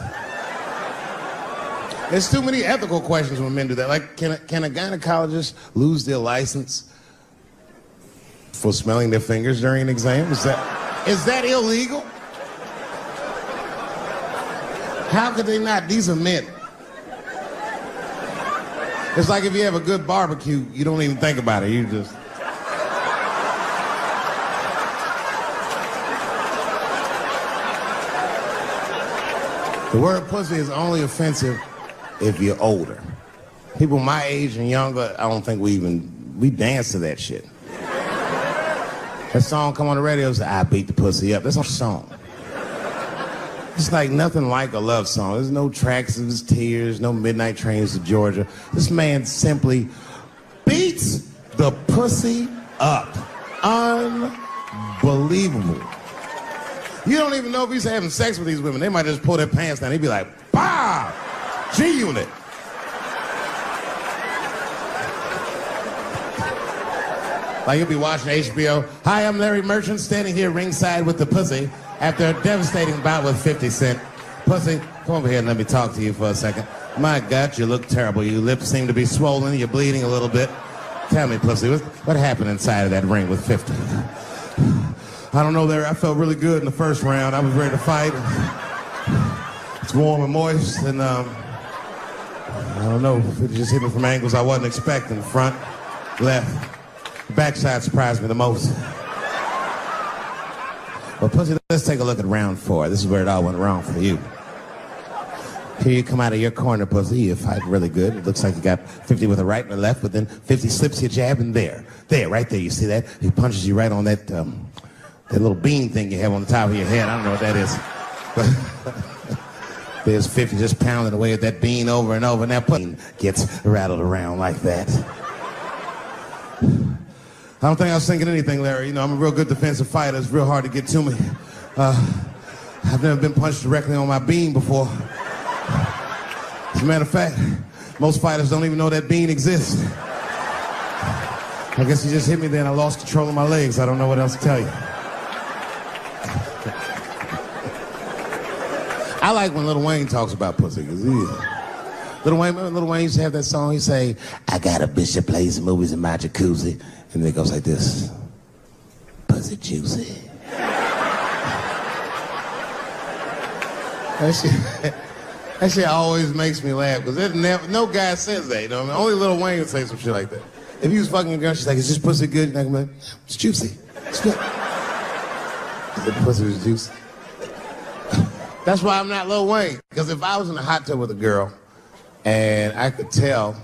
There's too many ethical questions when men do that. Like, can a gynecologist lose their license for smelling their fingers during an exam? Is that illegal? How could they not? These are men. It's like if you have a good barbecue, you don't even think about it. You just... The word pussy is only offensive if you're older. People my age and younger, I don't think we dance to that shit. That song come on the radio, say, I beat the pussy up. That's a song. It's like nothing like a love song. There's no tracks of his tears, no midnight trains to Georgia. This man simply beats the pussy up. Unbelievable. You don't even know if he's having sex with these women. They might just pull their pants down. He'd be like, bah! G-Unit. Like you'll be watching HBO. Hi, I'm Larry Merchant, standing here ringside with the pussy after a devastating bout with 50 Cent. Pussy, come over here and let me talk to you for a second. My God, you look terrible. Your lips seem to be swollen. You're bleeding a little bit. Tell me, pussy, what happened inside of that ring with 50? I don't know, Larry. I felt really good in the first round. I was ready to fight. It's warm and moist, and I don't know. It just hit me from angles I wasn't expecting. Front, left. The backside surprised me the most. Well, pussy, let's take a look at round 4. This is where it all went wrong for you. Here you come out of your corner, pussy. You fight really good. It looks like you got 50 with a right and a left, but then 50 slips your jab, and there, right there. You see that? He punches you right on that little bean thing you have on the top of your head. I don't know what that is. But there's 50 just pounding away at that bean over and over, and that pussy gets rattled around like that. I don't think I was thinking anything, Larry. You know, I'm a real good defensive fighter. It's real hard to get to me. I've never been punched directly on my bean before. As a matter of fact, most fighters don't even know that bean exists. I guess he just hit me there and I lost control of my legs. I don't know what else to tell you. I like when Lil Wayne talks about pussy, because Lil Wayne used to have that song. He say, I got a bitch that plays movies in my jacuzzi. And then it goes like this. Pussy juicy. That shit always makes me laugh because no guy says that, you know what I mean? Only Lil Wayne would say some shit like that. If he was fucking a girl, she's like, is this pussy good? And I go, it's juicy. It's good. The pussy was juicy. That's why I'm not Lil Wayne. Because if I was in a hot tub with a girl and I could tell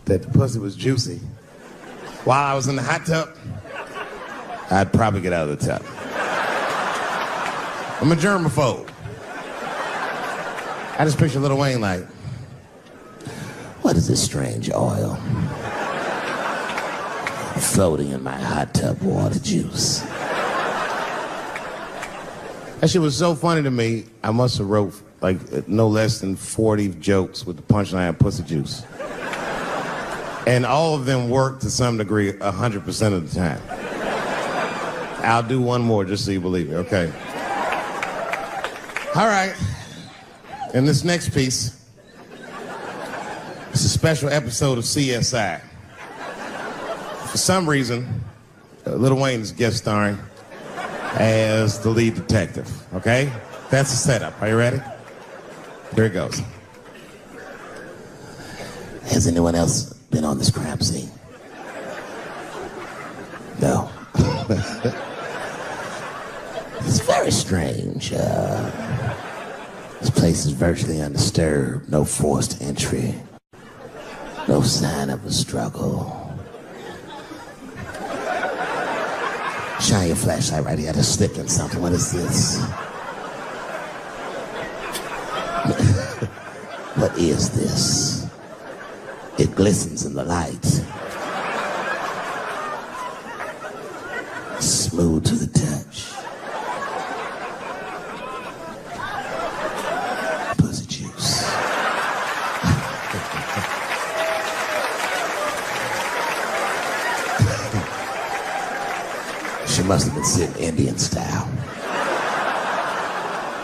that the pussy was juicy while I was in the hot tub, I'd probably get out of the tub. I'm a germaphobe. I just picture Lil Wayne like, what is this strange oil floating in my hot tub water juice? That shit was so funny to me, I must have wrote like no less than 40 jokes with the punchline pussy juice. And all of them worked to some degree 100% of the time. I'll do one more just so you believe me, okay? All right. And this next piece, it's a special episode of CSI. For some reason, Lil Wayne is guest starring as the lead detective, okay? That's the setup. Are you ready? Here it goes. Has anyone else been on this crime scene? No. It's very strange. This place is virtually undisturbed. No forced entry. No sign of a struggle. Shine your flashlight right here. I just slipped in something. What is this? What is this? It glistens in the light. Smooth to the touch. Pussy juice. She must have been sitting Indian style.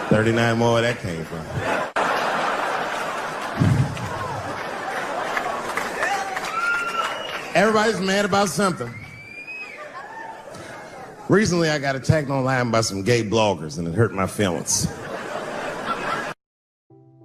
39 more where that came from. Everybody's mad about something. Recently, I got attacked online by some gay bloggers, and it hurt my feelings.